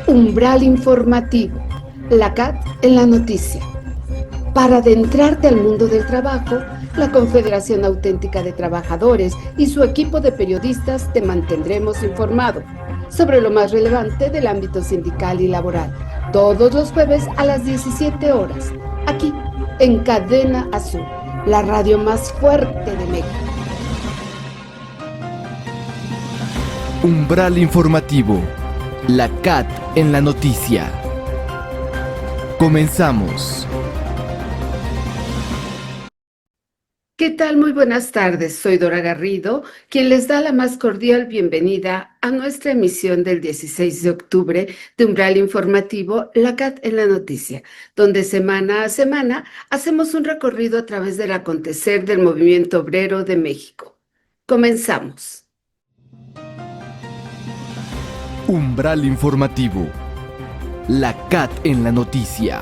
Umbral informativo, la CAT en la noticia. Para adentrarte al mundo del trabajo, la Confederación Auténtica de Trabajadores y su equipo de periodistas te mantendremos informado sobre lo más relevante del ámbito sindical y laboral, todos los jueves a las 17 horas, aquí en Cadena Azul, la radio más fuerte de México. Umbral informativo, la CAT en la noticia. Comenzamos. ¿Qué tal? Muy buenas tardes. Soy Dora Garrido, quien les da la más cordial bienvenida a nuestra emisión del 16 de octubre de Umbral Informativo, la CAT en la noticia, donde semana a semana hacemos un recorrido a través del acontecer del movimiento obrero de México. Comenzamos. Umbral informativo, la CAT en la noticia.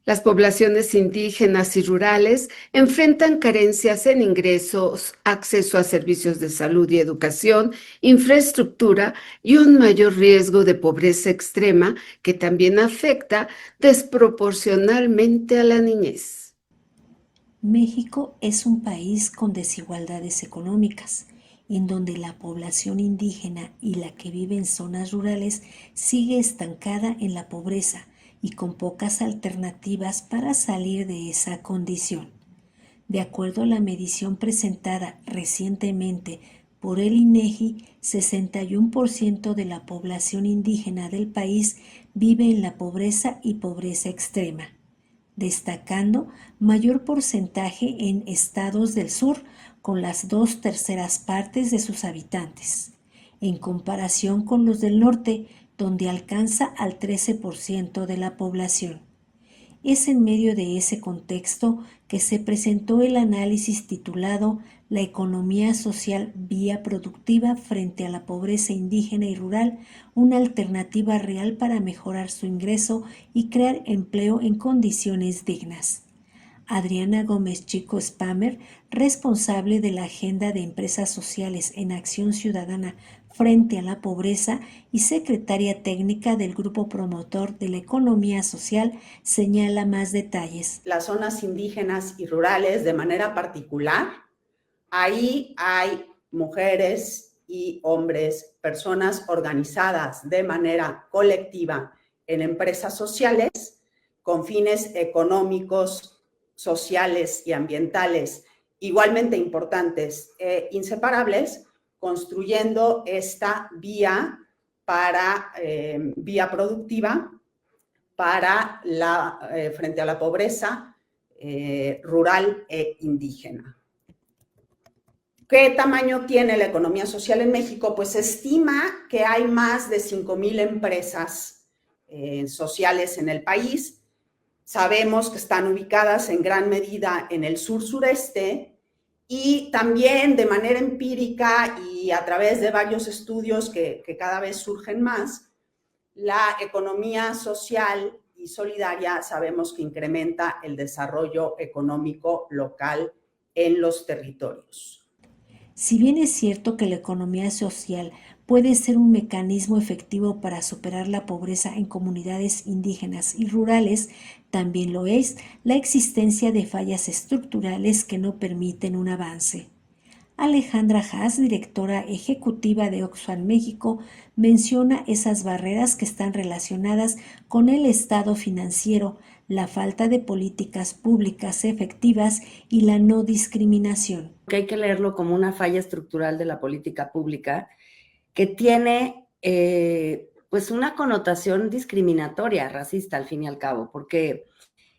Las poblaciones indígenas y rurales enfrentan carencias en ingresos, acceso a servicios de salud y educación, infraestructura y un mayor riesgo de pobreza extrema que también afecta desproporcionalmente a la niñez. México es un país con desigualdades económicas, en donde la población indígena y la que vive en zonas rurales sigue estancada en la pobreza y con pocas alternativas para salir de esa condición. De acuerdo a la medición presentada recientemente por el INEGI, 61% de la población indígena del país vive en la pobreza y pobreza extrema, destacando mayor porcentaje en estados del sur, con las 2/3 partes de sus habitantes, en comparación con los del norte, donde alcanza al 13% de la población. Es en medio de ese contexto que se presentó el análisis titulado La economía social vía productiva frente a la pobreza indígena y rural, una alternativa real para mejorar su ingreso y crear empleo en condiciones dignas. Adriana Gómez Chico Spamer, responsable de la Agenda de Empresas Sociales en Acción Ciudadana frente a la pobreza y secretaria técnica del Grupo Promotor de la Economía Social, señala más detalles. Las zonas indígenas y rurales de manera particular, ahí hay mujeres y hombres, personas organizadas de manera colectiva en empresas sociales con fines económicos, sociales y ambientales igualmente importantes e inseparables, construyendo esta vía productiva para frente a la pobreza rural e indígena. ¿Qué tamaño tiene la economía social en México? Pues se estima que hay más de 5,000 empresas sociales en el país. Sabemos que están ubicadas en gran medida en el sur-sureste y también de manera empírica y a través de varios estudios que cada vez surgen más, la economía social y solidaria sabemos que incrementa el desarrollo económico local en los territorios. Si bien es cierto que la economía social puede ser un mecanismo efectivo para superar la pobreza en comunidades indígenas y rurales, también lo es la existencia de fallas estructurales que no permiten un avance. Alejandra Haas, directora ejecutiva de Oxfam México, menciona esas barreras que están relacionadas con el estado financiero, la falta de políticas públicas efectivas y la no discriminación. Que hay que leerlo como una falla estructural de la política pública que tiene pues una connotación discriminatoria, racista al fin y al cabo, porque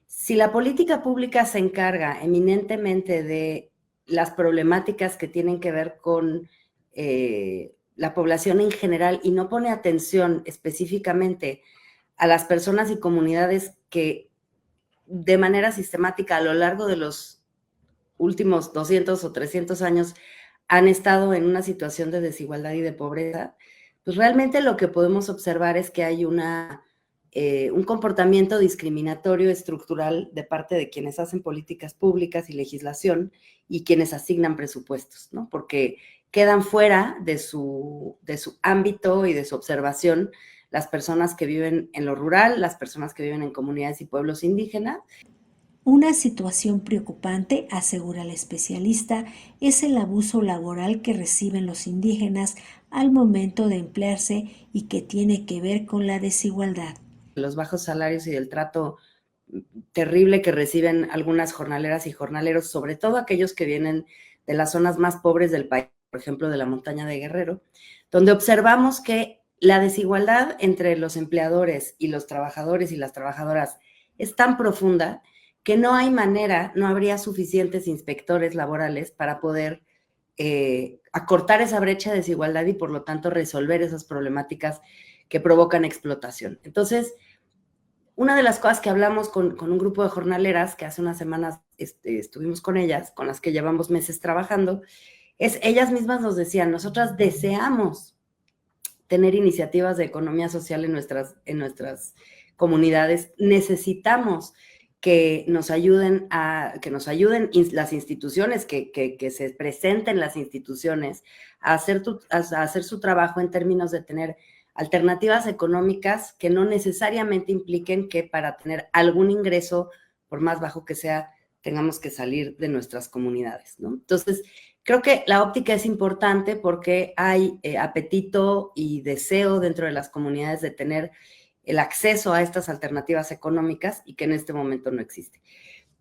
si la política pública se encarga eminentemente de las problemáticas que tienen que ver con la población en general y no pone atención específicamente a las personas y comunidades que de manera sistemática a lo largo de los últimos 200 o 300 años han estado en una situación de desigualdad y de pobreza, pues realmente lo que podemos observar es que hay un comportamiento discriminatorio estructural de parte de quienes hacen políticas públicas y legislación y quienes asignan presupuestos, ¿no? Porque quedan fuera de su ámbito y de su observación las personas que viven en lo rural, las personas que viven en comunidades y pueblos indígenas. Una situación preocupante, asegura la especialista, es el abuso laboral que reciben los indígenas al momento de emplearse y que tiene que ver con la desigualdad. Los bajos salarios y el trato terrible que reciben algunas jornaleras y jornaleros, sobre todo aquellos que vienen de las zonas más pobres del país, por ejemplo, de la montaña de Guerrero, donde observamos que la desigualdad entre los empleadores y los trabajadores y las trabajadoras es tan profunda que no hay manera, no habría suficientes inspectores laborales para poder acortar esa brecha de desigualdad y por lo tanto resolver esas problemáticas que provocan explotación. Entonces, una de las cosas que hablamos con un grupo de jornaleras, que hace unas semanas estuvimos con ellas, con las que llevamos meses trabajando, es ellas mismas nos decían, nosotras deseamos tener iniciativas de economía social en nuestras comunidades, necesitamos que nos ayuden las instituciones, que se presenten las instituciones a hacer su trabajo en términos de tener alternativas económicas que no necesariamente impliquen que para tener algún ingreso, por más bajo que sea, tengamos que salir de nuestras comunidades, ¿no? Entonces, creo que la óptica es importante porque hay apetito y deseo dentro de las comunidades de tener el acceso a estas alternativas económicas y que en este momento no existe.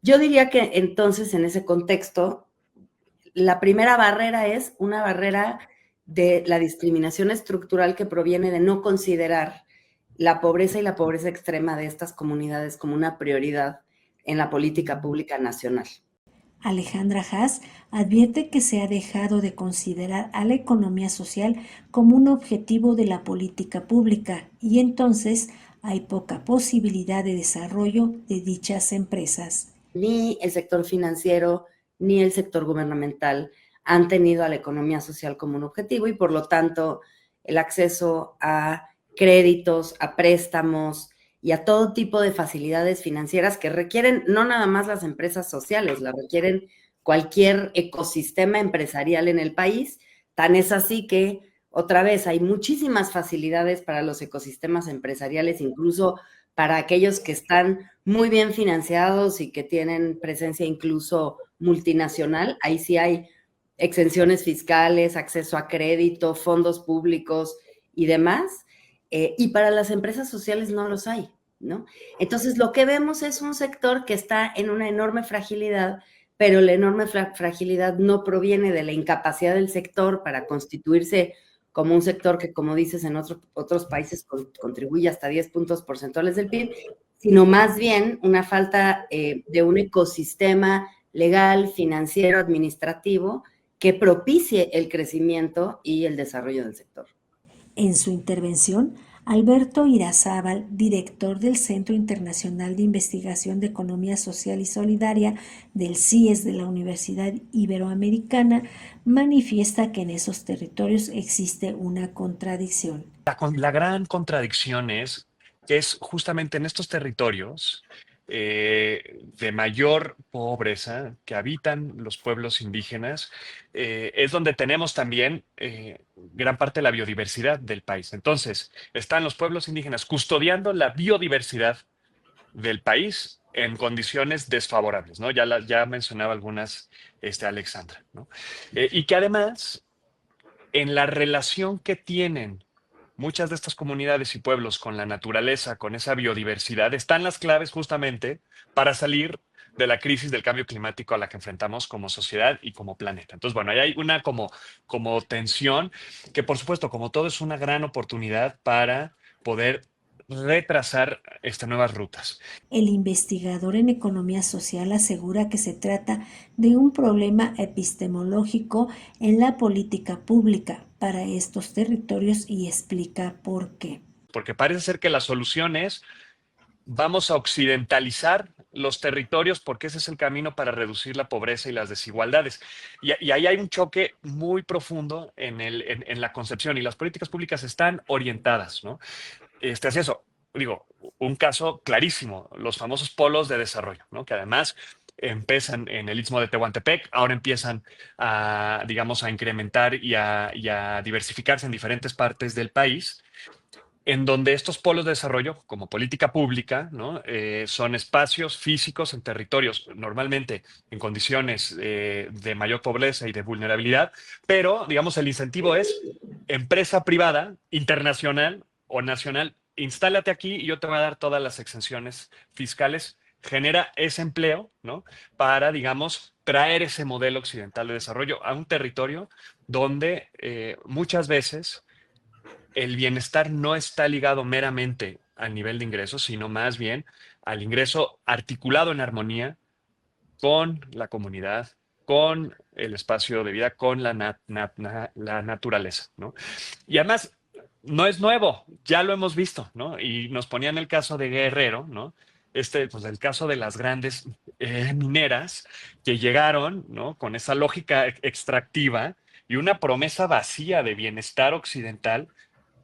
Yo diría que entonces en ese contexto, la primera barrera es una barrera de la discriminación estructural que proviene de no considerar la pobreza y la pobreza extrema de estas comunidades como una prioridad en la política pública nacional. Alejandra Haas advierte que se ha dejado de considerar a la economía social como un objetivo de la política pública y entonces hay poca posibilidad de desarrollo de dichas empresas. Ni el sector financiero ni el sector gubernamental han tenido a la economía social como un objetivo y por lo tanto el acceso a créditos, a préstamos y a todo tipo de facilidades financieras que requieren no nada más las empresas sociales, la requieren cualquier ecosistema empresarial en el país. Tan es así que, otra vez, hay muchísimas facilidades para los ecosistemas empresariales, incluso para aquellos que están muy bien financiados y que tienen presencia incluso multinacional. Ahí sí hay exenciones fiscales, acceso a crédito, fondos públicos y demás. Y para las empresas sociales no los hay, ¿no? Entonces, lo que vemos es un sector que está en una enorme fragilidad, pero la enorme fragilidad no proviene de la incapacidad del sector para constituirse como un sector que, como dices, en otros países contribuye hasta 10 puntos porcentuales del PIB, sino más bien una falta de un ecosistema legal, financiero, administrativo, que propicie el crecimiento y el desarrollo del sector. En su intervención, Alberto Irazábal, director del Centro Internacional de Investigación de Economía Social y Solidaria del CIES de la Universidad Iberoamericana, manifiesta que en esos territorios existe una contradicción. La gran contradicción es que es justamente en estos territorios de mayor pobreza que habitan los pueblos indígenas, es donde tenemos también gran parte de la biodiversidad del país. Entonces, están los pueblos indígenas custodiando la biodiversidad del país en condiciones desfavorables, ¿no? Ya mencionaba algunas Alexandra, ¿no? Y que además, en la relación que tienen muchas de estas comunidades y pueblos con la naturaleza, con esa biodiversidad, están las claves justamente para salir de la crisis del cambio climático a la que enfrentamos como sociedad y como planeta. Entonces, bueno, ahí hay una como tensión que, por supuesto, como todo, es una gran oportunidad para poder retrasar nuevas rutas. El investigador en economía social asegura que se trata de un problema epistemológico en la política pública para estos territorios y explica por qué. Porque parece ser que la solución es vamos a occidentalizar los territorios porque ese es el camino para reducir la pobreza y las desigualdades. Y ahí hay un choque muy profundo en la concepción y las políticas públicas están orientadas, ¿no? Hacia eso. Digo, un caso clarísimo, los famosos polos de desarrollo, ¿no? Que además empiezan en el Istmo de Tehuantepec, ahora empiezan a, digamos, a incrementar y a diversificarse en diferentes partes del país, en donde estos polos de desarrollo, como política pública, ¿no? Son espacios físicos en territorios normalmente en condiciones de mayor pobreza y de vulnerabilidad, pero, digamos, el incentivo es empresa privada, internacional o nacional, instálate aquí y yo te voy a dar todas las exenciones fiscales, genera ese empleo, ¿no? Para, digamos, traer ese modelo occidental de desarrollo a un territorio donde muchas veces el bienestar no está ligado meramente al nivel de ingresos, sino más bien al ingreso articulado en armonía con la comunidad, con el espacio de vida, con la naturaleza, ¿no? Y además, no es nuevo, ya lo hemos visto, ¿no? Y nos ponían el caso de Guerrero, ¿no? Pues el caso de las grandes mineras que llegaron, ¿no? Con esa lógica extractiva y una promesa vacía de bienestar occidental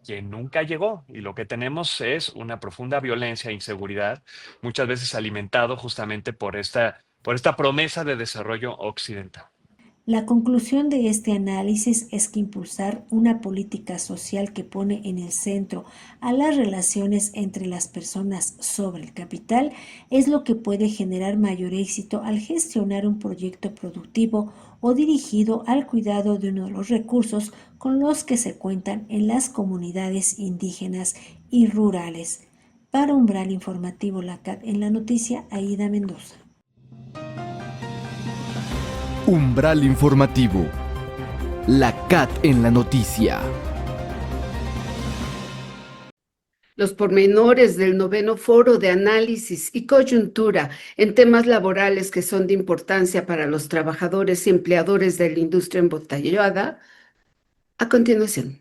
que nunca llegó, y lo que tenemos es una profunda violencia e inseguridad, muchas veces alimentado justamente por esta promesa de desarrollo occidental. La conclusión de este análisis es que impulsar una política social que pone en el centro a las relaciones entre las personas sobre el capital es lo que puede generar mayor éxito al gestionar un proyecto productivo o dirigido al cuidado de uno de los recursos con los que se cuentan en las comunidades indígenas y rurales. Para Umbral Informativo La CAT en la noticia, Aida Mendoza. Umbral Informativo. La CAT en la noticia. Los pormenores del 9º Foro de Análisis y Coyuntura en temas laborales que son de importancia para los trabajadores y empleadores de la industria embotellada, a continuación.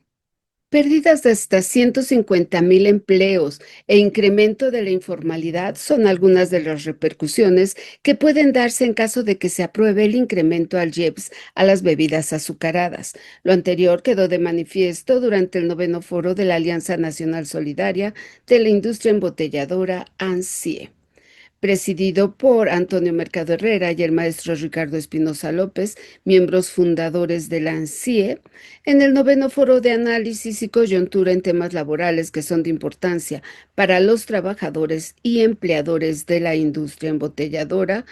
Pérdidas de hasta 150,000 empleos e incremento de la informalidad son algunas de las repercusiones que pueden darse en caso de que se apruebe el incremento al IEPS a las bebidas azucaradas. Lo anterior quedó de manifiesto durante el 9º Foro de la Alianza Nacional Solidaria de la Industria Embotelladora, ANSIE, presidido por Antonio Mercado Herrera y el maestro Ricardo Espinosa López, miembros fundadores de la ANSIE, en el 9º Foro de Análisis y Coyuntura en temas laborales que son de importancia para los trabajadores y empleadores de la industria embotelladora.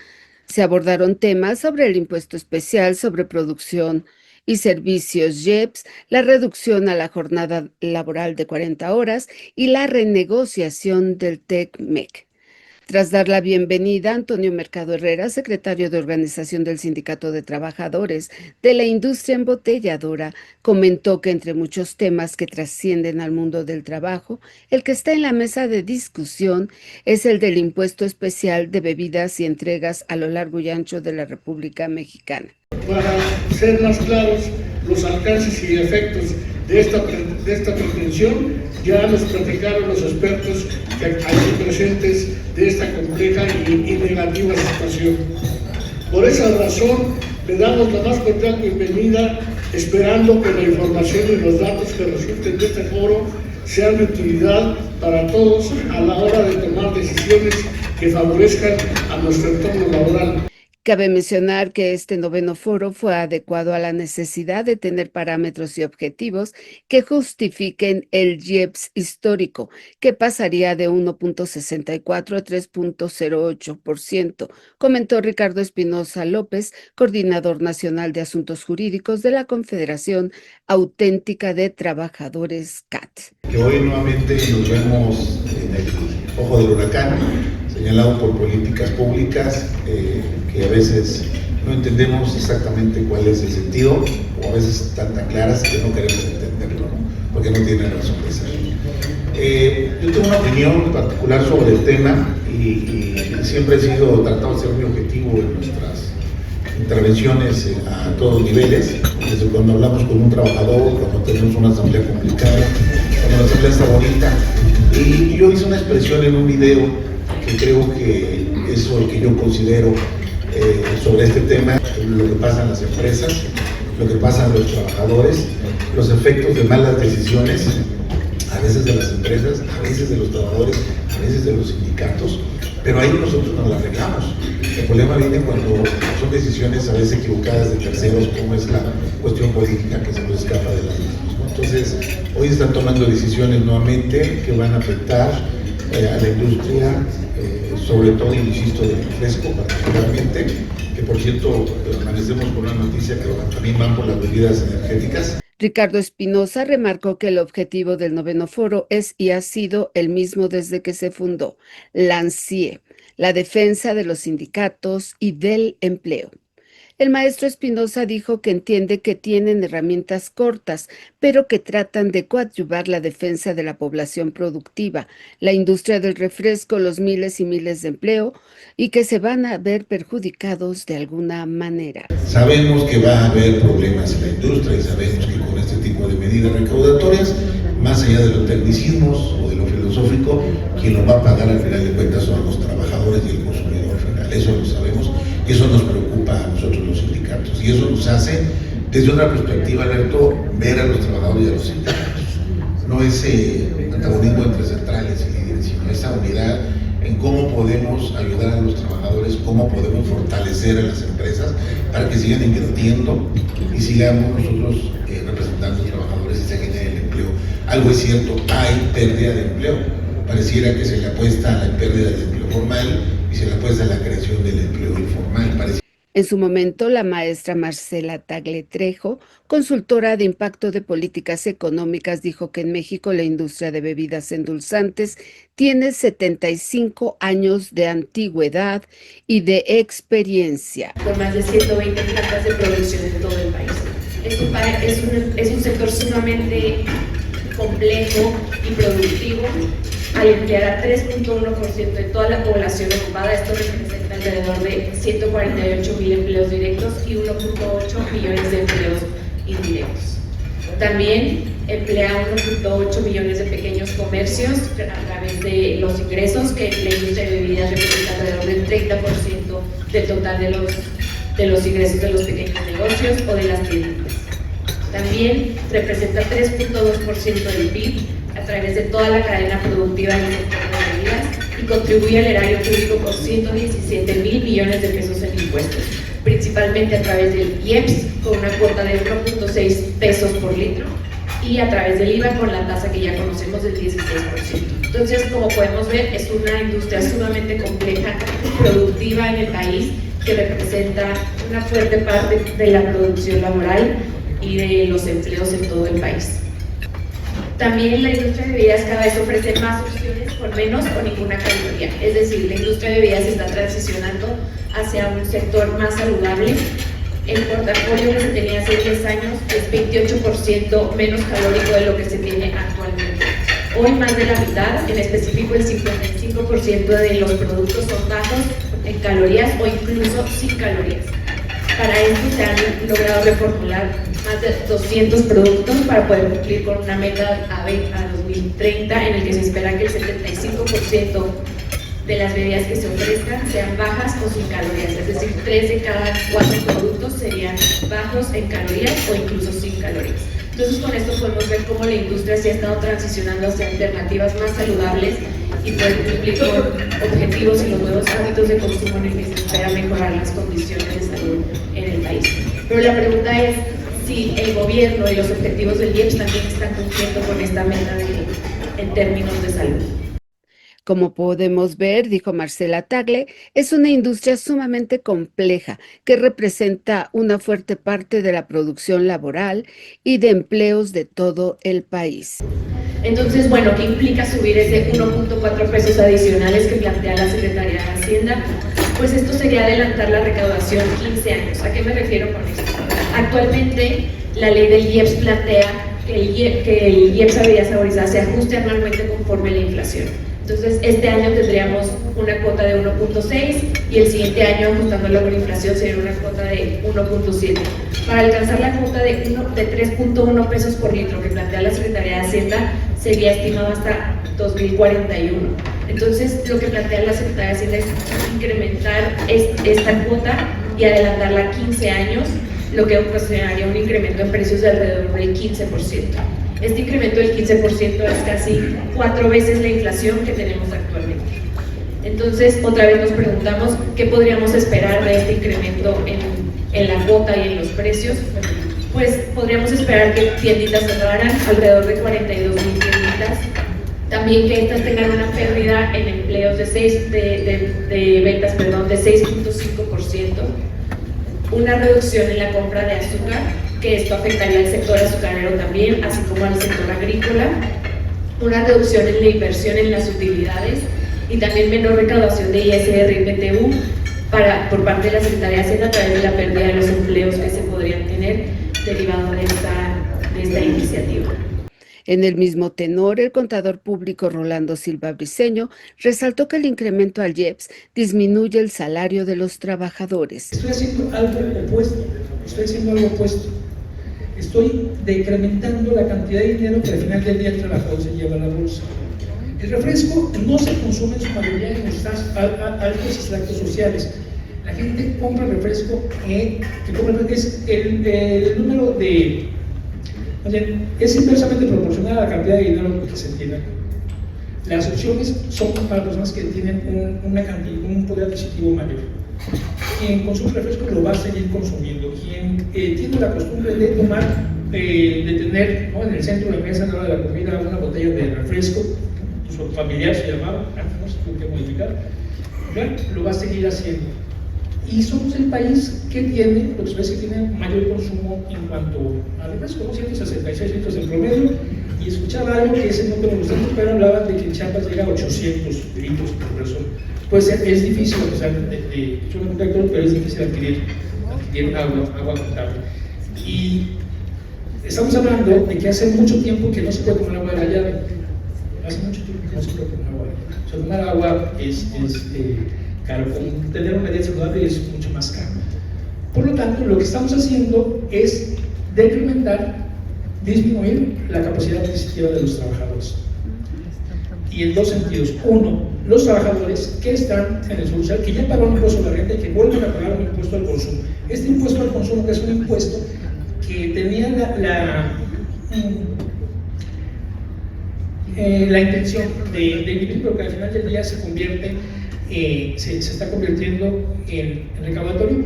Se abordaron temas sobre el impuesto especial sobre producción y servicios IEPS, la reducción a la jornada laboral de 40 horas y la renegociación del TEC-MEC. Tras dar la bienvenida, Antonio Mercado Herrera, secretario de Organización del Sindicato de Trabajadores de la Industria Embotelladora, comentó que entre muchos temas que trascienden al mundo del trabajo, el que está en la mesa de discusión es el del impuesto especial de bebidas y entregas a lo largo y ancho de la República Mexicana. Para ser más claros, los alcances y efectos de esta pretensión ya nos platicaron los expertos que aquí presentes de esta compleja y negativa situación. Por esa razón, le damos la más cordial bienvenida, esperando que la información y los datos que resulten de este foro sean de utilidad para todos a la hora de tomar decisiones que favorezcan a nuestro entorno laboral. Cabe mencionar que este 9º foro fue adecuado a la necesidad de tener parámetros y objetivos que justifiquen el IEPS histórico, que pasaría de 1.64 a 3.08%, comentó Ricardo Espinosa López, coordinador nacional de asuntos jurídicos de la Confederación Auténtica de Trabajadores CAT. Que hoy nuevamente nos vemos en el ojo del huracán, señalado por políticas públicas que a veces no entendemos exactamente cuál es el sentido, o a veces están tan claras que no queremos entenderlo, ¿no? Porque no tienen razón de ser. Yo tengo una opinión particular sobre el tema y siempre he tratado de ser muy objetivo en nuestras intervenciones a todos niveles, desde cuando hablamos con un trabajador, cuando tenemos una asamblea complicada, cuando la asamblea está bonita. Y yo hice una expresión en un video que creo que es lo que yo considero sobre este tema, lo que pasa en las empresas, lo que pasa en los trabajadores, los efectos de malas decisiones, a veces de las empresas, a veces de los trabajadores, a veces de los sindicatos, pero ahí nosotros nos la arreglamos. El problema viene cuando son decisiones a veces equivocadas de terceros, como es la cuestión política que se nos escapa de las manos, ¿no? Entonces, hoy están tomando decisiones nuevamente que van a afectar a la industria, sobre todo, insisto, del refresco particularmente, que por cierto, amanecemos con una noticia que también van por las bebidas energéticas. Ricardo Espinosa remarcó que el objetivo del 9º foro es y ha sido el mismo desde que se fundó, la ANSIE, la defensa de los sindicatos y del empleo. El maestro Espinosa dijo que entiende que tienen herramientas cortas, pero que tratan de coadyuvar la defensa de la población productiva, la industria del refresco, los miles y miles de empleo, y que se van a ver perjudicados de alguna manera. Sabemos que va a haber problemas en la industria y sabemos que con este tipo de medidas recaudatorias, más allá de los tecnicismos o de lo filosófico, quien lo va a pagar al final de cuentas son los trabajadores y el consumidor final. Eso lo sabemos y eso nos preocupa a nosotros los sindicatos. Y eso nos hace, desde otra perspectiva, Alberto, ver a los trabajadores y a los sindicatos. No ese antagonismo entre centrales y líderes, sino esa unidad en cómo podemos ayudar a los trabajadores, cómo podemos fortalecer a las empresas para que sigan invirtiendo y sigamos nosotros representando a los trabajadores y se genere el empleo. Algo es cierto, hay pérdida de empleo. Pareciera que se le apuesta a la pérdida del empleo formal y se le apuesta a la creación del empleo informal. En su momento, la maestra Marcela Tagle Trejo, consultora de impacto de políticas económicas, dijo que en México la industria de bebidas endulzantes tiene 75 años de antigüedad y de experiencia. Con más de 120 plantas de producción en todo el país. Es un sector sumamente complejo y productivo. Al emplear a 3.1% de toda la población ocupada, esto representa alrededor de 148,000 empleos directos y 1.8 millones de empleos indirectos. También emplea 1.8 millones de pequeños comercios a través de los ingresos, que la industria de bebidas representa alrededor del 30% del total de los ingresos de los pequeños negocios o de las tiendas. También representa 3.2% del PIB a través de toda la cadena productiva del sector de bebidas y contribuye al erario público con 117,000 millones de pesos en impuestos, principalmente a través del IEPS con una cuota de 1.6 pesos por litro y a través del IVA con la tasa que ya conocemos del 16%. Entonces, como podemos ver, es una industria sumamente compleja, productiva en el país, que representa una fuerte parte de la producción laboral y de los empleos en todo el país. También la industria de bebidas cada vez ofrece más opciones con menos o ninguna caloría. Es decir, la industria de bebidas está transicionando hacia un sector más saludable. El portafolio que se tenía hace 10 años es 28% menos calórico de lo que se tiene actualmente. Hoy más de la mitad, en específico el 55% de los productos son bajos en calorías o incluso sin calorías. Para esto se han logrado reformular más de 200 productos para poder cumplir con una meta a 2030 en el que se espera que el 75% de las bebidas que se ofrezcan sean bajas o sin calorías, es decir, 3 de cada 4 productos serían bajos en calorías o incluso sin calorías. Entonces, con esto podemos ver cómo la industria se ha estado transicionando hacia alternativas más saludables y poder cumplir con objetivos y los nuevos hábitos de consumo en el que se espera mejorar las condiciones de salud en el país. Pero la pregunta es si el gobierno y los objetivos del IEPS también están cumpliendo con esta meta en términos de salud. Como podemos ver, dijo Marcela Tagle, es una industria sumamente compleja que representa una fuerte parte de la producción laboral y de empleos de todo el país. Entonces, bueno, ¿qué implica subir ese 1.4 pesos adicionales que plantea la Secretaría de Hacienda? Pues esto sería adelantar la recaudación 15 años. ¿A qué me refiero con esto? Actualmente, la ley del IEPS plantea que el IEPS a bebidas saborizadas se ajuste anualmente conforme la inflación. Entonces, este año tendríamos una cuota de 1.6 y el siguiente año, ajustándolo con inflación, sería una cuota de 1.7. Para alcanzar la cuota de 3.1 pesos por litro que plantea la Secretaría de Hacienda, sería estimado hasta 2041. Entonces, lo que plantea la Secretaría de Hacienda es incrementar esta cuota y adelantarla a 15 años, lo que ocasionaría un incremento en precios de alrededor del 15%. Este incremento del 15% es casi 4 veces la inflación que tenemos actualmente. Entonces, otra vez nos preguntamos qué podríamos esperar de este incremento en la cuota y en los precios. Pues podríamos esperar que tienditas cerraran, alrededor de 42,000 tienditas. También que estas tengan una pérdida en empleos de ventas de 6.5%. Una reducción en la compra de azúcar, que esto afectaría al sector azucarero también, así como al sector agrícola. Una reducción en la inversión en las utilidades y también menor recaudación de ISR y PTU por parte de la Secretaría de Hacienda a través de la pérdida de los empleos que se podrían tener derivado de esta iniciativa. En el mismo tenor, el contador público Rolando Silva Briceño resaltó que el incremento al IEPS disminuye el salario de los trabajadores. Estoy haciendo algo opuesto. Estoy decrementando la cantidad de dinero que al final del día el trabajador se lleva a la bolsa. El refresco no se consume en su mayoría en los altos estratos sociales. La gente compra refresco, es el número de... Es inversamente proporcional a la cantidad de dinero que se tiene. Las opciones son para personas que tienen un poder adquisitivo mayor. Quien consume refresco lo va a seguir consumiendo. Quien tiene la costumbre de tomar, de tener, ¿no?, en el centro de la mesa, a la hora de la comida, una botella de refresco, su familiar se llamaba, antes no se tuvo que modificar, ¿verdad?, lo va a seguir haciendo. Y somos el país que tiene, lo que se ve es que tiene mayor consumo en cuanto a refresco, ¿no? 166 litros en promedio, y escuchaba algo que ese número no tanto, pero hablaban de que en Chiapas llega a 800 litros por persona. Pues es difícil, a pesar de yo no tengo, pero es difícil adquirir agua potable. Y estamos hablando de que hace mucho tiempo que no se puede tomar agua de la llave. Hace mucho tiempo que no se puede tomar agua. O sea, tomar agua es caro, tener una dieta saludable es mucho más caro. Por lo tanto, lo que estamos haciendo es disminuir la capacidad adquisitiva de los trabajadores. Y en dos sentidos. Uno, los trabajadores que están en el Seguro Social, que ya pagaron un impuesto a la renta y que vuelven a pagar un impuesto al consumo. Este impuesto al consumo, que es un impuesto que tenía la intención de inhibir, pero que al final del día se convierte, se está convirtiendo en recaudatorio,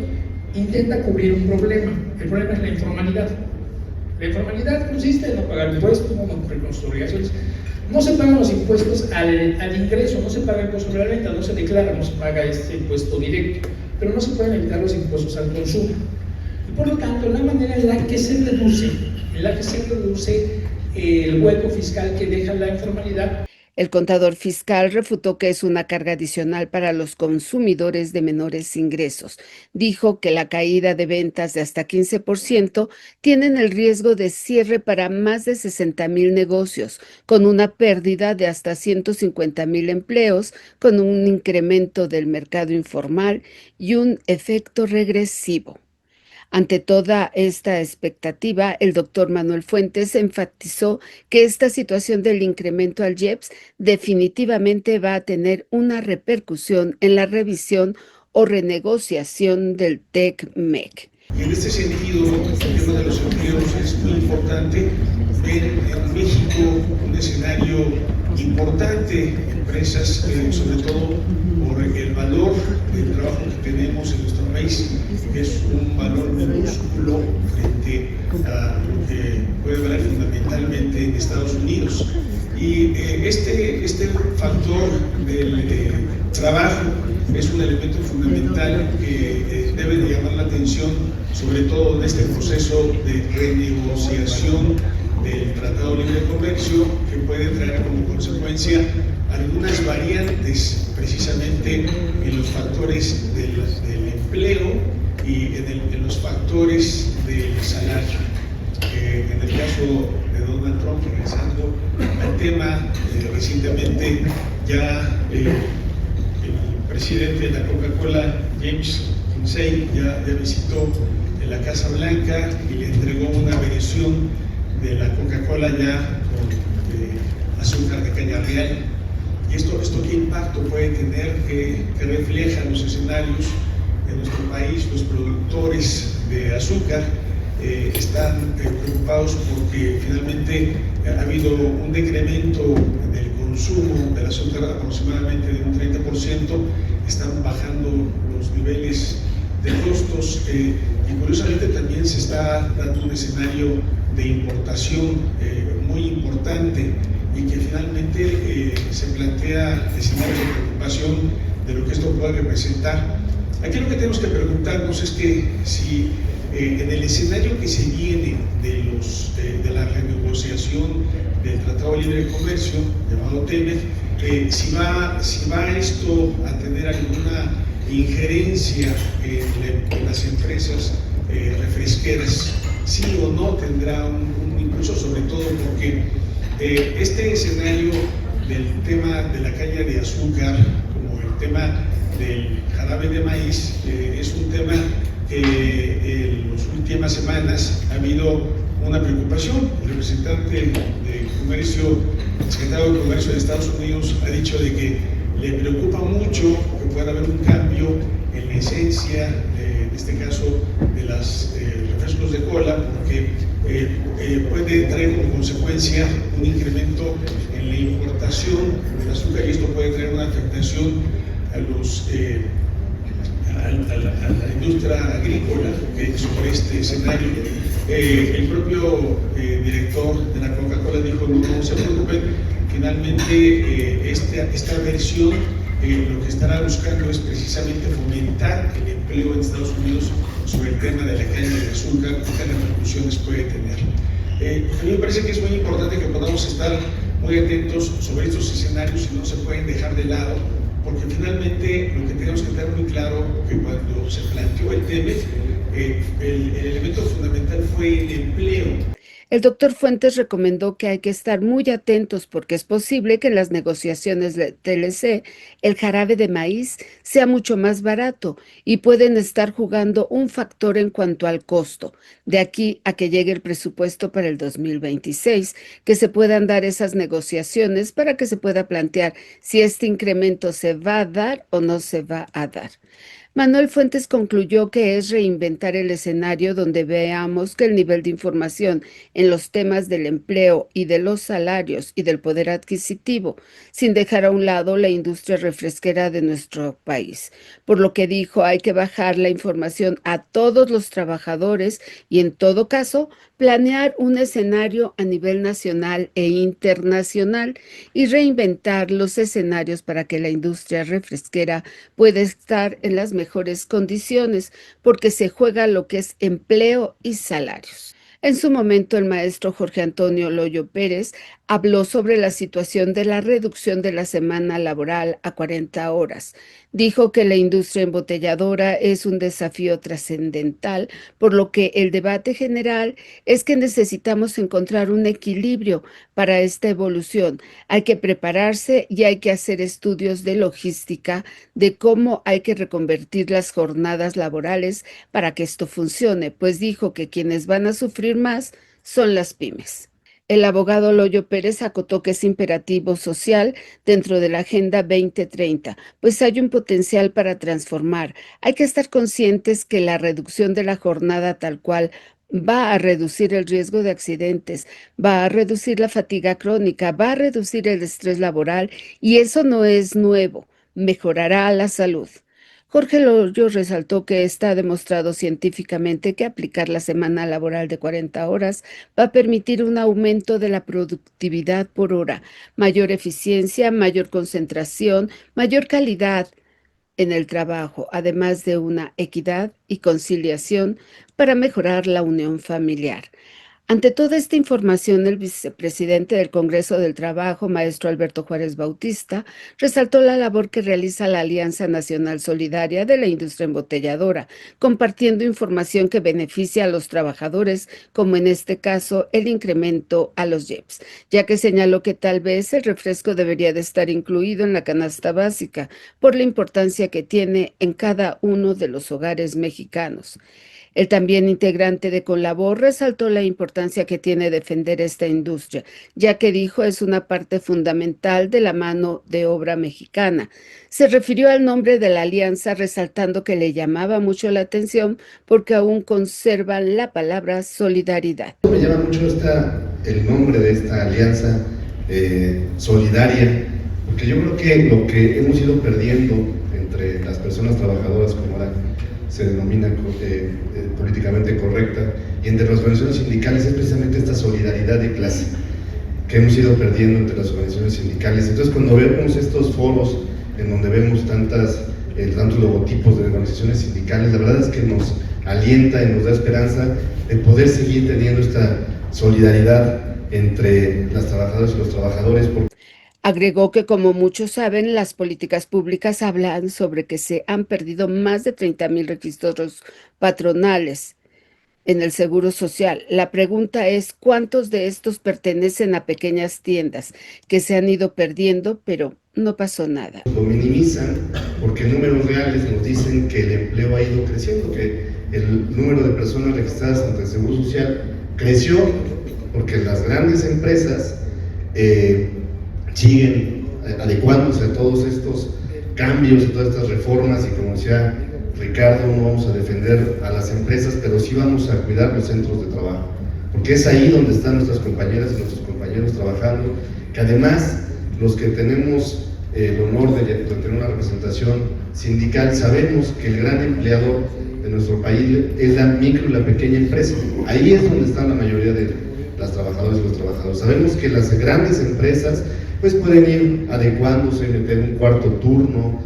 intenta cubrir un problema. El problema es la informalidad. La informalidad consiste en no pagar impuestos, no cumplir con sus obligaciones. No se pagan los impuestos al ingreso, no se paga el impuesto sobre la renta, no se declara, no se paga este impuesto directo, pero no se pueden evitar los impuestos al consumo. Y por lo tanto, la manera en la que se reduce el hueco fiscal que deja la informalidad. El contador fiscal refutó que es una carga adicional para los consumidores de menores ingresos. Dijo que la caída de ventas de hasta 15% tienen el riesgo de cierre para más de 60,000 negocios, con una pérdida de hasta 150,000 empleos, con un incremento del mercado informal y un efecto regresivo. Ante toda esta expectativa, el doctor Manuel Fuentes enfatizó que esta situación del incremento al IEPS definitivamente va a tener una repercusión en la revisión o renegociación del TEC-MEC. Y en este sentido, el tema de los empleos es muy importante. Ver en México un escenario importante, empresas, sobre todo por el valor del trabajo que tenemos en nuestro país, que es un valor minúsculo frente a lo que puede valer fundamentalmente en Estados Unidos. Y este factor del trabajo es un elemento fundamental que debe de llamar la atención, sobre todo en este proceso de renegociación del Tratado de Libre Comercio, que puede traer como consecuencia algunas variantes precisamente en los factores del empleo y en los factores del salario. En el caso de Donald Trump, regresando al tema, recientemente ya el presidente de la Coca-Cola, James Quincey, ya visitó la Casa Blanca y le entregó una versión de la Coca-Cola ya con azúcar de caña real. ¿Y esto qué impacto puede tener? ¿Qué refleja los escenarios de nuestro país? Los productores de azúcar están preocupados porque finalmente ha habido un decremento del consumo del azúcar aproximadamente de un 30%, están bajando los niveles de costos y curiosamente también se está dando un escenario de importación muy importante y que finalmente se plantea escenarios de preocupación de lo que esto puede representar. Aquí lo que tenemos que preguntarnos es que si en el escenario que se viene de la renegociación del Tratado de Libre Comercio, llamado TEMEC, si va esto a tener alguna injerencia en las empresas refresqueras, sí o no tendrá un impulso, sobre todo porque este escenario del tema de la caña de azúcar, como el tema del jarabe de maíz, es un tema que en las últimas semanas ha habido una preocupación. El representante de comercio, el secretario de Comercio de Estados Unidos, ha dicho de que le preocupa mucho que pueda haber un cambio en la esencia, en este caso, de los refrescos de cola, porque puede traer como consecuencia un incremento en la importación del azúcar y esto puede traer una afectación a la industria agrícola sobre este escenario. El propio director de la Coca-Cola dijo: no se preocupen, finalmente esta versión lo que estará buscando es precisamente fomentar el empleo en Estados Unidos sobre el tema de la caña de azúcar y qué repercusiones puede tener. A mí me parece que es muy importante que podamos estar muy atentos sobre estos escenarios y no se pueden dejar de lado, porque finalmente lo que tenemos que tener muy claro que cuando se planteó el TEMEC, el elemento fundamental fue el empleo. El doctor Fuentes recomendó que hay que estar muy atentos porque es posible que en las negociaciones de TLC el jarabe de maíz sea mucho más barato y pueden estar jugando un factor en cuanto al costo. De aquí a que llegue el presupuesto para el 2026, que se puedan dar esas negociaciones para que se pueda plantear si este incremento se va a dar o no se va a dar. Manuel Fuentes concluyó que es reinventar el escenario donde veamos que el nivel de información en los temas del empleo y de los salarios y del poder adquisitivo, sin dejar a un lado la industria refresquera de nuestro país. Por lo que dijo, hay que bajar la información a todos los trabajadores y en todo caso, planear un escenario a nivel nacional e internacional y reinventar los escenarios para que la industria refresquera pueda estar en las mejores condiciones, porque se juega lo que es empleo y salarios. En su momento, el maestro Jorge Antonio Loyo Pérez habló sobre la situación de la reducción de la semana laboral a 40 horas. Dijo que la industria embotelladora es un desafío trascendental, por lo que el debate general es que necesitamos encontrar un equilibrio para esta evolución. Hay que prepararse y hay que hacer estudios de logística de cómo hay que reconvertir las jornadas laborales para que esto funcione, pues dijo que quienes van a sufrir más son las pymes. El abogado Loyo Pérez acotó que es imperativo social dentro de la Agenda 2030, pues hay un potencial para transformar. Hay que estar conscientes que la reducción de la jornada tal cual va a reducir el riesgo de accidentes, va a reducir la fatiga crónica, va a reducir el estrés laboral y eso no es nuevo, mejorará la salud. Jorge Loyo resaltó que está demostrado científicamente que aplicar la semana laboral de 40 horas va a permitir un aumento de la productividad por hora, mayor eficiencia, mayor concentración, mayor calidad en el trabajo, además de una equidad y conciliación para mejorar la unión familiar. Ante toda esta información, el vicepresidente del Congreso del Trabajo, maestro Alberto Juárez Bautista, resaltó la labor que realiza la Alianza Nacional Solidaria de la Industria Embotelladora, compartiendo información que beneficia a los trabajadores, como en este caso el incremento a los IEPS, ya que señaló que tal vez el refresco debería de estar incluido en la canasta básica por la importancia que tiene en cada uno de los hogares mexicanos. El también integrante de Conlabor resaltó la importancia que tiene defender esta industria, ya que dijo es una parte fundamental de la mano de obra mexicana. Se refirió al nombre de la alianza, resaltando que le llamaba mucho la atención porque aún conservan la palabra solidaridad. Me llama mucho el nombre de esta alianza solidaria, porque yo creo que lo que hemos ido perdiendo entre las personas trabajadoras, como ahora se denomina políticamente correcta, y entre las organizaciones sindicales es precisamente esta solidaridad de clase que hemos ido perdiendo entre las organizaciones sindicales. Entonces, cuando vemos estos foros en donde vemos tantos logotipos de organizaciones sindicales, la verdad es que nos alienta y nos da esperanza de poder seguir teniendo esta solidaridad entre las trabajadoras y los trabajadores. Agregó que, como muchos saben, las políticas públicas hablan sobre que se han perdido más de 30,000 registros patronales en el Seguro Social. La pregunta es, ¿cuántos de estos pertenecen a pequeñas tiendas que se han ido perdiendo, pero no pasó nada? Lo minimizan porque números reales nos dicen que el empleo ha ido creciendo, que el número de personas registradas ante el Seguro Social creció porque las grandes empresas siguen adecuándose a todos estos cambios, a todas estas reformas, y como decía Ricardo, no vamos a defender a las empresas, pero sí vamos a cuidar los centros de trabajo, porque es ahí donde están nuestras compañeras y nuestros compañeros trabajando, que además los que tenemos el honor de tener una representación sindical, sabemos que el gran empleador de nuestro país es la micro y la pequeña empresa. Ahí es donde están la mayoría de las trabajadoras y los trabajadores. Sabemos que las grandes empresas pues pueden ir adecuándose, meter un cuarto turno.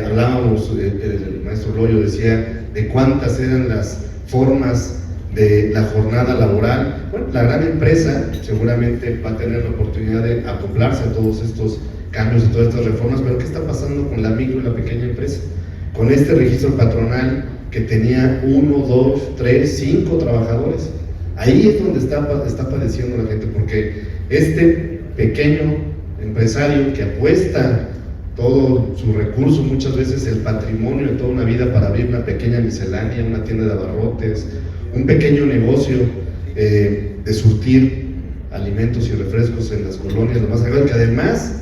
Hablábamos, el maestro Loyo decía de cuántas eran las formas de la jornada laboral. Bueno, la gran empresa seguramente va a tener la oportunidad de acoplarse a todos estos cambios y todas estas reformas, pero ¿qué está pasando con la micro y la pequeña empresa? Con este registro patronal que tenía 1, 2, 3, 5 trabajadores. Ahí es donde está padeciendo la gente, porque este pequeño empresario que apuesta todo su recurso, muchas veces el patrimonio de toda una vida, para abrir una pequeña miscelánea, una tienda de abarrotes, un pequeño negocio de surtir alimentos y refrescos en las colonias, lo más agradable, que además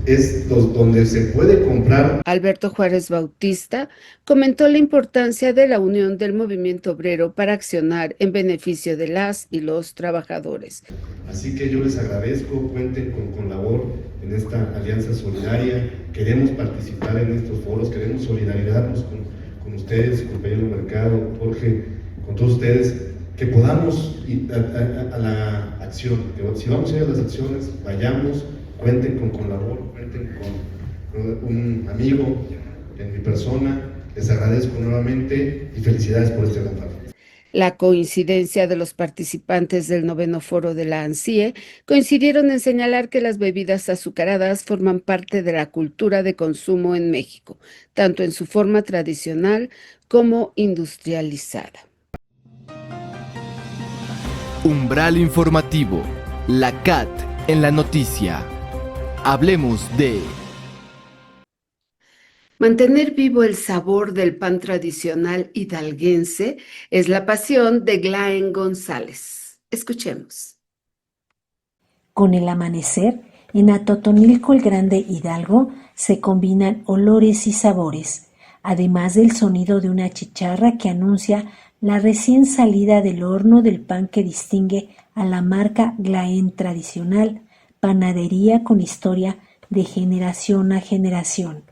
es donde se puede comprar. Alberto Juárez Bautista comentó la importancia de la unión del movimiento obrero para accionar en beneficio de las y los trabajadores. Así que yo les agradezco, cuenten con labor en esta alianza solidaria. Queremos participar en estos foros, queremos solidarizarnos con ustedes, compañero Mercado, Jorge, con todos ustedes, que podamos ir a la acción, que si vamos a ir a las acciones, vayamos, cuenten con labor, cuenten con un amigo en mi persona. Les agradezco nuevamente y felicidades por este gran trabajo. La coincidencia de los participantes del 9º Foro de la ANSIE coincidieron en señalar que las bebidas azucaradas forman parte de la cultura de consumo en México, tanto en su forma tradicional como industrializada. Umbral informativo, la CAT en la noticia. Hablemos de... Mantener vivo el sabor del pan tradicional hidalguense es la pasión de Glaen González. Escuchemos. Con el amanecer, en Atotonilco el Grande Hidalgo se combinan olores y sabores, además del sonido de una chicharra que anuncia la recién salida del horno del pan que distingue a la marca Glaen tradicional, panadería con historia de generación a generación.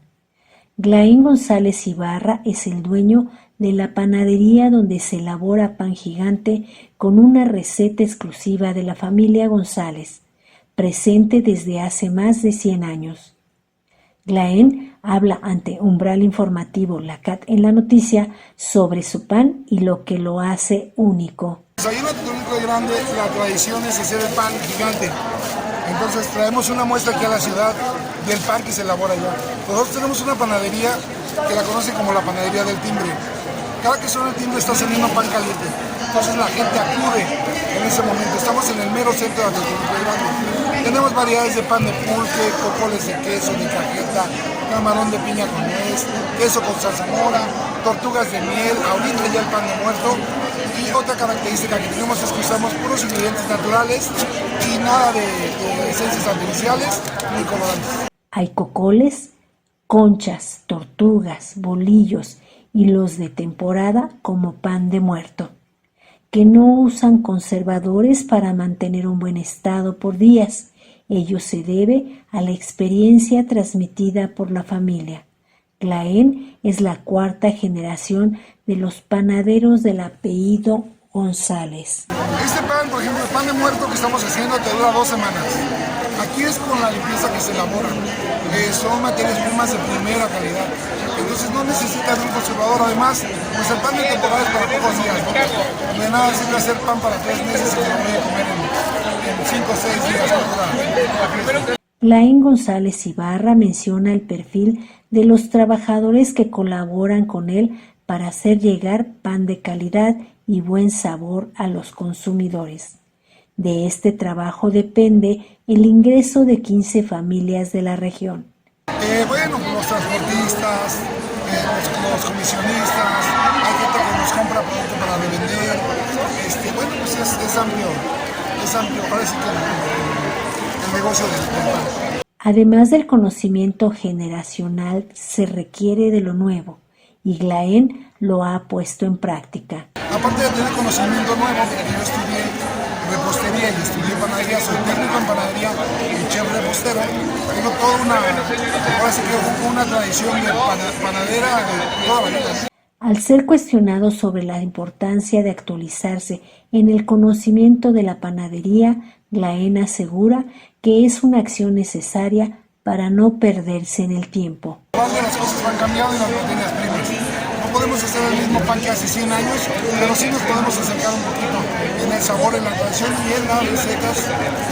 Glaen González Ibarra es el dueño de la panadería donde se elabora pan gigante con una receta exclusiva de la familia González, presente desde hace más de 100 años. Glaen habla ante Umbral Informativo, la CAT en la noticia, sobre su pan y lo que lo hace único. Ahí en Atotonilco Grande la tradición es hacer el pan gigante. Entonces traemos una muestra aquí a la ciudad del pan que se elabora allá. Nosotros tenemos una panadería que la conocen como la panadería del timbre. Cada que suena el timbre está saliendo pan caliente. Entonces la gente acude en ese momento. Estamos en el mero centro de Atotonilco Grande. Tenemos variedades de pan de pulque, cocoles de queso, de cajeta, camarón de piña con nuez, queso con zarzamora, tortugas de miel, ahorita ya el pan de muerto. Y otra característica que tenemos es que usamos puros ingredientes naturales y nada de esencias artificiales ni colorantes. Hay cocoles, conchas, tortugas, bolillos y los de temporada como pan de muerto, que no usan conservadores para mantener un buen estado por días Ello se debe a la experiencia transmitida por la familia. Glaén es la cuarta generación de los panaderos del apellido González. Este pan, por ejemplo, el pan de muerto que estamos haciendo te dura 2 semanas. Aquí es con la limpieza que se elabora. Son materias primas de primera calidad. Entonces no necesitas un conservador. Además, pues el pan de temporada es para pocos días, ¿no? De nada sirve hacer pan para 3 meses y que lo voy a comer en 5 o 6 días. Glaén González Ibarra menciona el perfil de los trabajadores que colaboran con él para hacer llegar pan de calidad y buen sabor a los consumidores. De este trabajo depende el ingreso de 15 familias de la región. Bueno, los transportistas, los comisionistas, hay gente que nos compra producto para revender. Bueno, pues es amplio, parece que el negocio del pan. Además del conocimiento generacional, se requiere de lo nuevo, y Glaén lo ha puesto en práctica. Aparte de tener conocimiento nuevo, yo estudié repostería y estudié panadería, soy técnico en panadería y chef repostero. Tengo toda una tradición de panadera de toda la vida. Al ser cuestionado sobre la importancia de actualizarse en el conocimiento de la panadería, Glaén asegura que es una acción necesaria para no perderse en el tiempo. Las cosas van cambiando y las materias primas. No podemos hacer el mismo pan que hace 100 años, pero sí nos podemos acercar un poquito en el sabor, en la tradición y en las recetas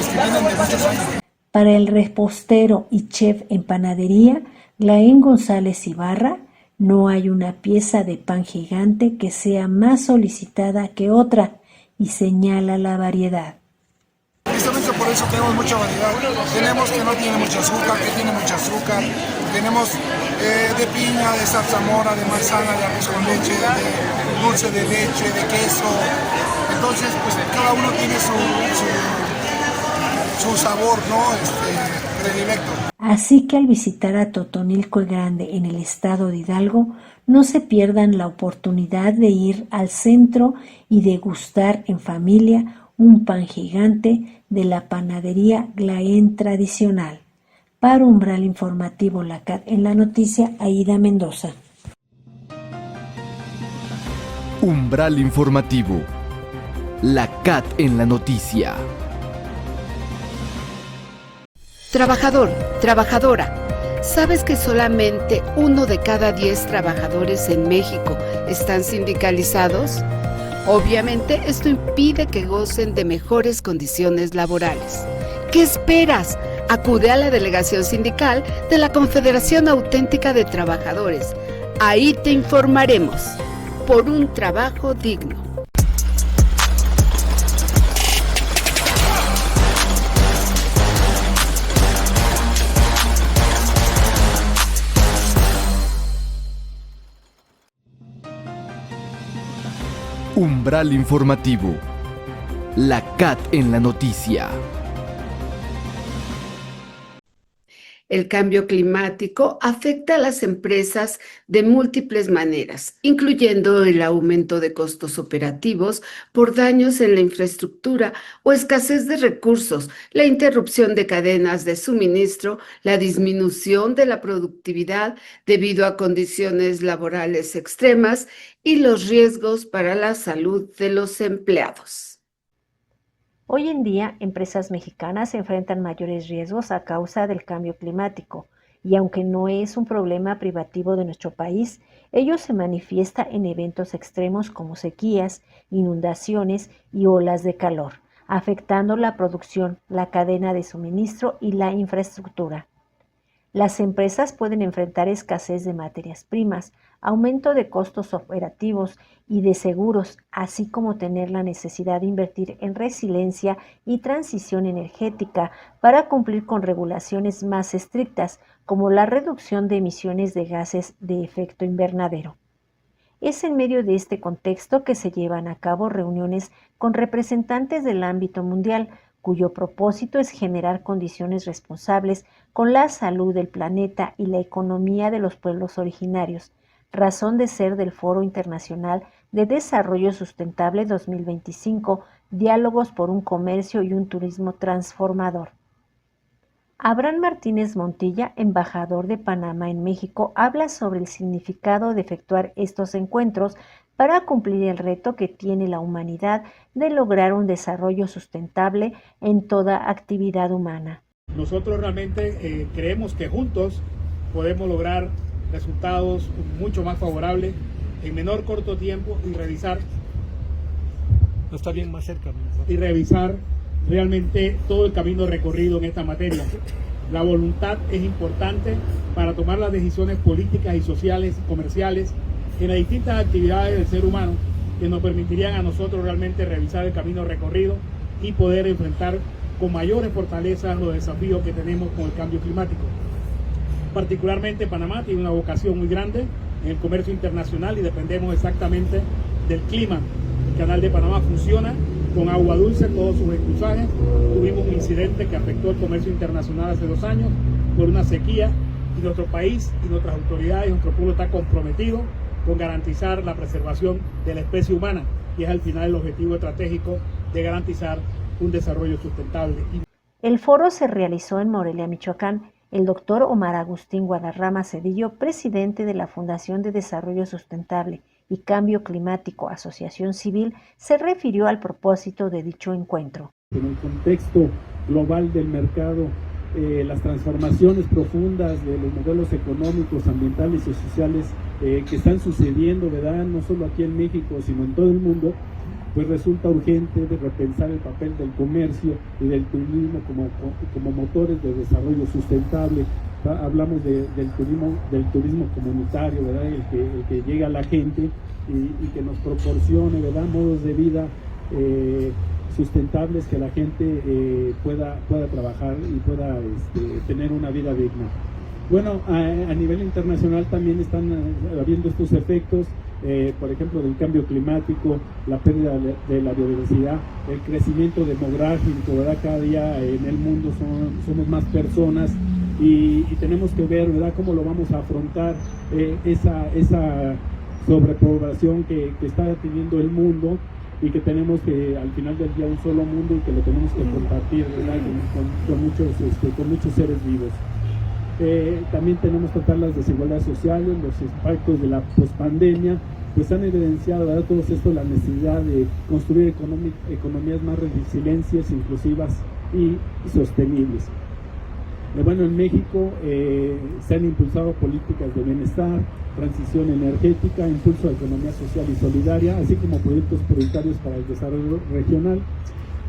que vienen de muchos años. Para el repostero y chef en panadería, Glaén González Ibarra, no hay una pieza de pan gigante que sea más solicitada que otra, y señala la variedad. Precisamente por eso tenemos mucha variedad. Tenemos que no tiene mucho azúcar, que tiene mucho azúcar. Tenemos de piña, de zarzamora, de manzana, de arroz con leche, de dulce de leche, de queso. Entonces, pues cada uno tiene su sabor, ¿no? Predilecto. Así que al visitar a Totonilco el Grande en el estado de Hidalgo, no se pierdan la oportunidad de ir al centro y degustar en familia un pan gigante de la panadería Glaén tradicional. Para Umbral Informativo La CAT en la noticia, Aida Mendoza. Umbral Informativo La CAT en la noticia. Trabajador, trabajadora, ¿sabes que solamente 1 de cada 10 trabajadores en México están sindicalizados? Obviamente, esto impide que gocen de mejores condiciones laborales. ¿Qué esperas? Acude a la delegación sindical de la Confederación Auténtica de Trabajadores. Ahí te informaremos. Por un trabajo digno. Umbral Informativo La CAT en la noticia. El cambio climático afecta a las empresas de múltiples maneras, incluyendo el aumento de costos operativos por daños en la infraestructura o escasez de recursos, la interrupción de cadenas de suministro, la disminución de la productividad debido a condiciones laborales extremas y los riesgos para la salud de los empleados. Hoy en día, empresas mexicanas enfrentan mayores riesgos a causa del cambio climático, y aunque no es un problema privativo de nuestro país, ello se manifiesta en eventos extremos como sequías, inundaciones y olas de calor, afectando la producción, la cadena de suministro y la infraestructura. Las empresas pueden enfrentar escasez de materias primas, aumento de costos operativos y de seguros, así como tener la necesidad de invertir en resiliencia y transición energética para cumplir con regulaciones más estrictas, como la reducción de emisiones de gases de efecto invernadero. Es en medio de este contexto que se llevan a cabo reuniones con representantes del ámbito mundial, cuyo propósito es generar condiciones responsables con la salud del planeta y la economía de los pueblos originarios, razón de ser del Foro Internacional de Desarrollo Sustentable 2025, Diálogos por un Comercio y un Turismo Transformador. Abraham Martínez Montilla, embajador de Panamá en México, habla sobre el significado de efectuar estos encuentros para cumplir el reto que tiene la humanidad de lograr un desarrollo sustentable en toda actividad humana. Nosotros realmente creemos que juntos podemos lograr resultados mucho más favorables en menor corto tiempo y revisar realmente todo el camino recorrido en esta materia. La voluntad es importante para tomar las decisiones políticas y sociales y comerciales en las distintas actividades del ser humano que nos permitirían a nosotros realmente revisar el camino recorrido y poder enfrentar con mayores fortalezas los desafíos que tenemos con el cambio climático. Particularmente Panamá tiene una vocación muy grande en el comercio internacional y dependemos exactamente del clima. El canal de Panamá funciona con agua dulce, todos sus esclusajes. Tuvimos un incidente que afectó el comercio internacional hace 2 años por una sequía y nuestro país y nuestras autoridades y nuestro pueblo está comprometido con garantizar la preservación de la especie humana y es al final el objetivo estratégico de garantizar un desarrollo sustentable. El foro se realizó en Morelia, Michoacán. El doctor Omar Agustín Guadarrama Cedillo, presidente de la Fundación de Desarrollo Sustentable y Cambio Climático Asociación Civil, se refirió al propósito de dicho encuentro. En el contexto global del mercado, las transformaciones profundas de los modelos económicos, ambientales y sociales que están sucediendo, ¿verdad? No solo aquí en México, sino en todo el mundo, pues resulta urgente de repensar el papel del comercio y del turismo como motores de desarrollo sustentable. Hablamos del turismo comunitario, ¿verdad? El que llega a la gente y que nos proporcione, ¿verdad?, modos de vida sustentables, que la gente pueda trabajar y pueda tener una vida digna. Bueno, a nivel internacional también están habiendo estos efectos, por ejemplo, del cambio climático, la pérdida de la biodiversidad, el crecimiento demográfico, ¿verdad? Cada día en el mundo somos más personas y tenemos que ver, ¿verdad?, cómo lo vamos a afrontar esa sobrepoblación que está teniendo el mundo y que tenemos que al final del día un solo mundo y que lo tenemos que compartir, ¿verdad?, con muchos seres vivos. También tenemos que tratar las desigualdades sociales, los impactos de la pospandemia, pues han evidenciado, ¿verdad?, todo esto, la necesidad de construir economías más resilientes, inclusivas y sostenibles. Bueno, en México se han impulsado políticas de bienestar, transición energética, impulso de economía social y solidaria, así como proyectos prioritarios para el desarrollo regional.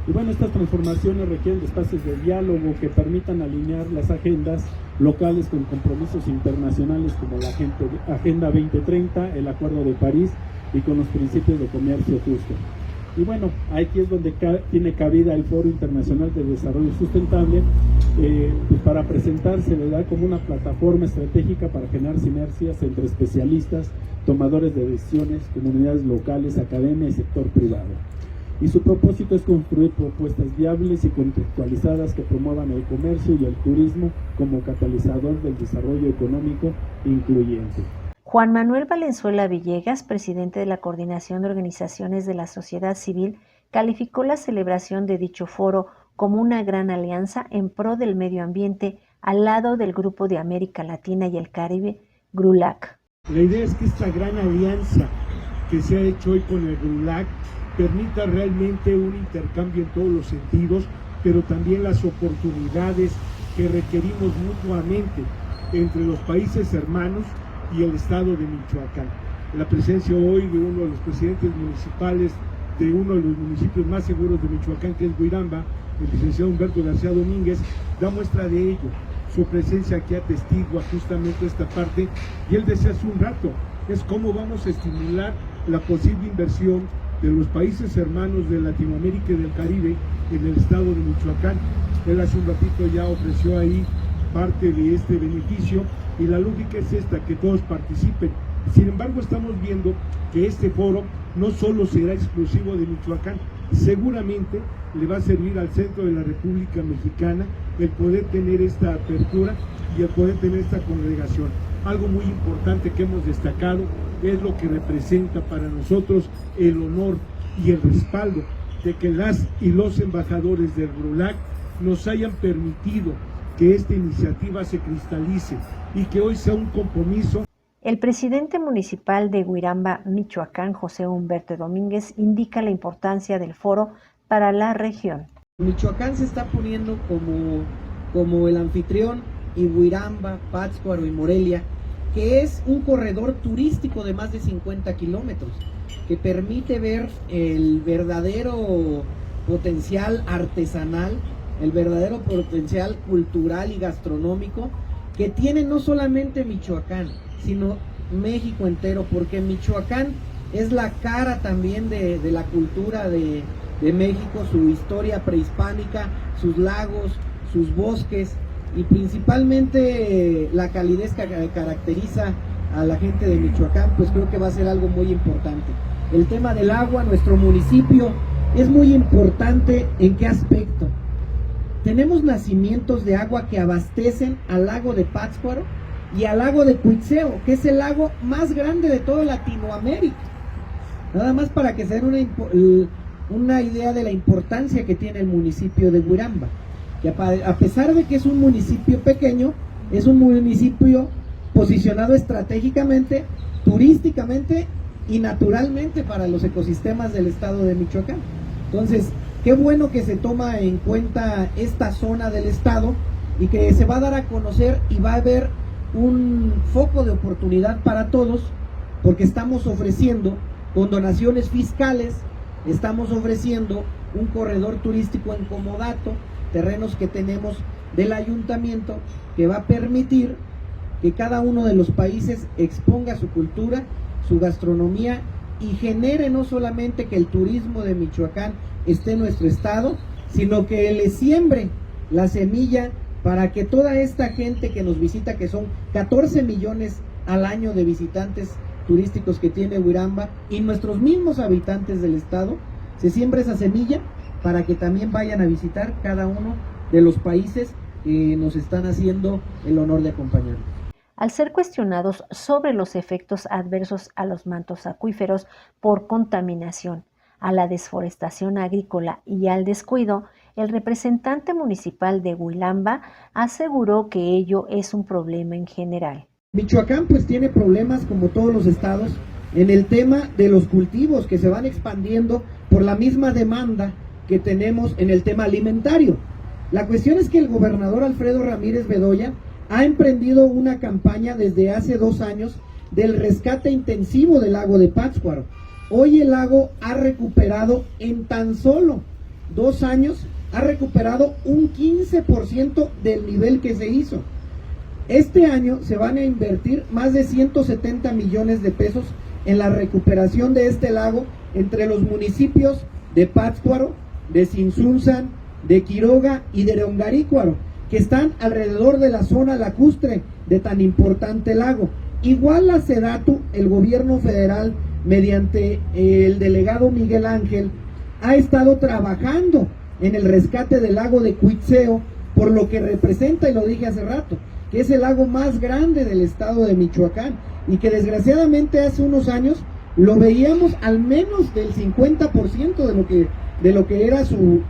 Y bueno, estas transformaciones requieren de espacios de diálogo que permitan alinear las agendas locales con compromisos internacionales como la Agenda 2030, el Acuerdo de París y con los principios de comercio justo. Y bueno, aquí es donde tiene cabida el Foro Internacional de Desarrollo Sustentable, pues para presentarse, ¿verdad?, como una plataforma estratégica para generar sinergias entre especialistas, tomadores de decisiones, comunidades locales, academia y sector privado. Y su propósito es construir propuestas viables y contextualizadas que promuevan el comercio y el turismo como catalizador del desarrollo económico incluyente. Juan Manuel Valenzuela Villegas, presidente de la Coordinación de Organizaciones de la Sociedad Civil, calificó la celebración de dicho foro como una gran alianza en pro del medio ambiente al lado del Grupo de América Latina y el Caribe, GRULAC. La idea es que esta gran alianza que se ha hecho hoy con el GRULAC permita realmente un intercambio en todos los sentidos, pero también las oportunidades que requerimos mutuamente entre los países hermanos y el estado de Michoacán. La presencia hoy de uno de los presidentes municipales de uno de los municipios más seguros de Michoacán, que es Guiramba, el licenciado Humberto García Domínguez, da muestra de ello. Su presencia aquí atestigua justamente esta parte, y él decía hace un rato, es cómo vamos a estimular la posible inversión de los países hermanos de Latinoamérica y del Caribe en el estado de Michoacán. Él hace un ratito ya ofreció ahí parte de este beneficio, y la lógica es esta, que todos participen. Sin embargo, estamos viendo que este foro no solo será exclusivo de Michoacán, seguramente le va a servir al centro de la República Mexicana el poder tener esta apertura y el poder tener esta congregación. Algo muy importante que hemos destacado es lo que representa para nosotros el honor y el respaldo de que las y los embajadores del GRULAC nos hayan permitido que esta iniciativa se cristalice y que hoy sea un compromiso. El presidente municipal de Huiramba, Michoacán, José Humberto Domínguez, indica la importancia del foro para la región. Michoacán se está poniendo como el anfitrión, y Huiramba, Pátzcuaro y Morelia, que es un corredor turístico de más de 50 kilómetros, que permite ver el verdadero potencial artesanal, el verdadero potencial cultural y gastronómico que tiene no solamente Michoacán, sino México entero, porque Michoacán es la cara también de la cultura de México, su historia prehispánica, sus lagos, sus bosques y principalmente la calidez que caracteriza a la gente de Michoacán, pues creo que va a ser algo muy importante. El tema del agua, nuestro municipio es muy importante. ¿En qué aspecto? Tenemos nacimientos de agua que abastecen al lago de Pátzcuaro y al lago de Cuitzeo, que es el lago más grande de toda Latinoamérica. Nada más para que se den una idea de la importancia que tiene el municipio de Huiramba, que a pesar de que es un municipio pequeño, es un municipio posicionado estratégicamente, turísticamente y naturalmente para los ecosistemas del estado de Michoacán. Entonces, qué bueno que se toma en cuenta esta zona del estado y que se va a dar a conocer y va a haber un foco de oportunidad para todos, porque estamos ofreciendo con donaciones fiscales, estamos ofreciendo un corredor turístico en comodato, terrenos que tenemos del ayuntamiento, que va a permitir que cada uno de los países exponga su cultura, su gastronomía y genere no solamente que el turismo de Michoacán esté en nuestro estado, sino que le siembre la semilla para que toda esta gente que nos visita, que son 14 millones al año de visitantes turísticos que tiene Huiramba, y nuestros mismos habitantes del estado, se siembre esa semilla para que también vayan a visitar cada uno de los países que nos están haciendo el honor de acompañarnos. Al ser cuestionados sobre los efectos adversos a los mantos acuíferos por contaminación, a la desforestación agrícola y al descuido, el representante municipal de Huilamba aseguró que ello es un problema en general. Michoacán pues tiene problemas como todos los estados en el tema de los cultivos que se van expandiendo por la misma demanda que tenemos en el tema alimentario. La cuestión es que el gobernador Alfredo Ramírez Bedoya ha emprendido una campaña desde hace 2 años del rescate intensivo del lago de Pátzcuaro. Hoy el lago ha recuperado en tan solo 2 años, ha recuperado un 15% del nivel que se hizo. Este año se van a invertir más de 170 millones de pesos en la recuperación de este lago entre los municipios de Pátzcuaro, de Cinsunzan, de Quiroga y de Leongarícuaro, que están alrededor de la zona lacustre de tan importante lago. Igual la SEDATU, el gobierno federal, mediante el delegado Miguel Ángel, ha estado trabajando en el rescate del lago de Cuitzeo, por lo que representa, y lo dije hace rato, que es el lago más grande del estado de Michoacán, y que desgraciadamente hace unos años lo veíamos al menos del 50% de lo que era su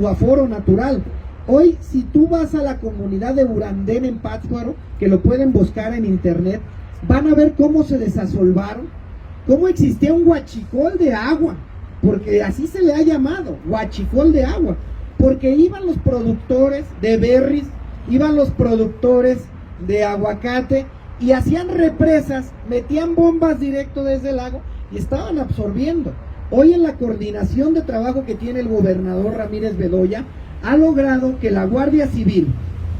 aforo natural. Hoy, si tú vas a la comunidad de Burandén en Pátzcuaro, que lo pueden buscar en internet, van a ver cómo se desasolvaron, cómo existía un huachicol de agua, porque así se le ha llamado, huachicol de agua, porque iban los productores de berries, iban los productores de aguacate y hacían represas, metían bombas directo desde el lago y estaban absorbiendo. Hoy, en la coordinación de trabajo que tiene el gobernador Ramírez Bedoya, ha logrado que la Guardia Civil,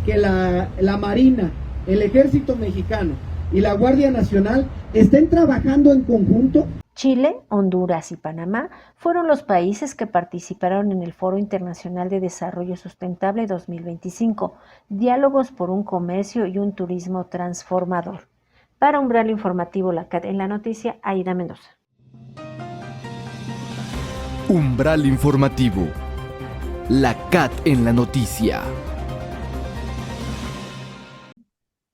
que la Marina, el Ejército Mexicano y la Guardia Nacional estén trabajando en conjunto. Chile, Honduras y Panamá fueron los países que participaron en el Foro Internacional de Desarrollo Sustentable 2025, Diálogos por un Comercio y un Turismo Transformador. Para Umbral Informativo, la CAT en la noticia, Aida Mendoza. Umbral Informativo, la CAT en la noticia.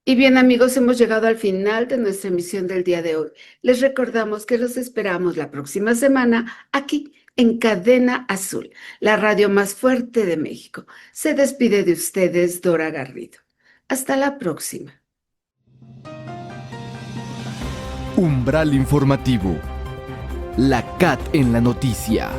Y bien, amigos, hemos llegado al final de nuestra emisión del día de hoy. Les recordamos que los esperamos la próxima semana aquí en Cadena Azul, la radio más fuerte de México. Se despide de ustedes Dora Garrido. Hasta la próxima. Umbral informativo. La CAT en la noticia.